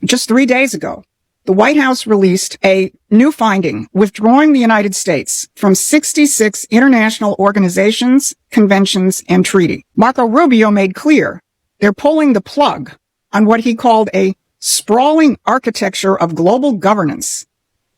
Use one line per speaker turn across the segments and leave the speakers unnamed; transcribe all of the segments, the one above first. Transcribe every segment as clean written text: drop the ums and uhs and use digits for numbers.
just 3 days ago, the White House released a new finding withdrawing the United States from 66 international organizations, conventions, and treaty. Marco Rubio made clear they're pulling the plug on what he called a sprawling architecture of global governance,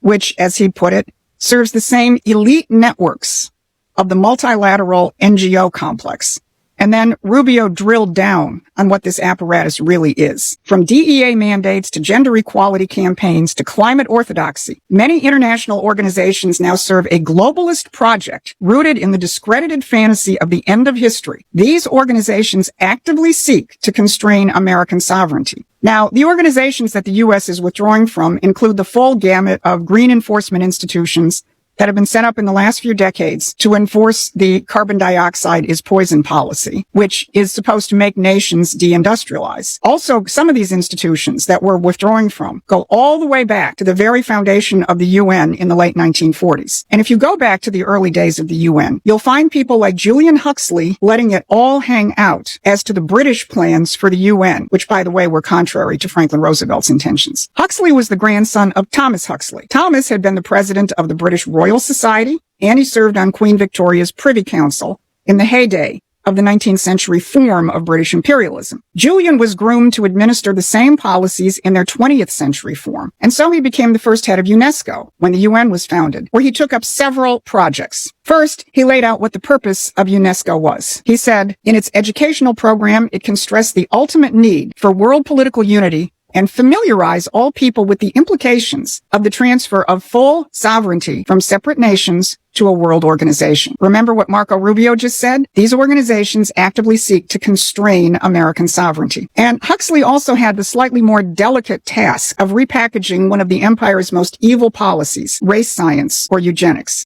which, as he put it, serves the same elite networks of the multilateral NGO complex. And then Rubio drilled down on what this apparatus really is. From DEA mandates to gender equality campaigns to climate orthodoxy, many international organizations now serve a globalist project rooted in the discredited fantasy of the end of history. These organizations actively seek to constrain American sovereignty. Now, the organizations that the U.S. is withdrawing from include the full gamut of green enforcement institutions that have been set up in the last few decades to enforce the carbon dioxide is poison policy, which is supposed to make nations deindustrialize. Also, some of these institutions that we're withdrawing from go all the way back to the very foundation of the UN in the late 1940s. And if you go back to the early days of the UN, you'll find people like Julian Huxley letting it all hang out as to the British plans for the UN, which, by the way, were contrary to Franklin Roosevelt's intentions. Huxley was the grandson of Thomas Huxley. Thomas had been the president of the British Royal Society, and he served on Queen Victoria's Privy Council in the heyday of the 19th century form of British imperialism. Julian was groomed to administer the same policies in their 20th century form, and so he became the first head of UNESCO when the UN was founded, where he took up several projects. First, he laid out what the purpose of UNESCO was. He said, in its educational program, it can stress the ultimate need for world political unity and familiarize all people with the implications of the transfer of full sovereignty from separate nations to a world organization. Remember what Marco Rubio just said? These organizations actively seek to constrain American sovereignty. And Huxley also had the slightly more delicate task of repackaging one of the empire's most evil policies, race science or eugenics.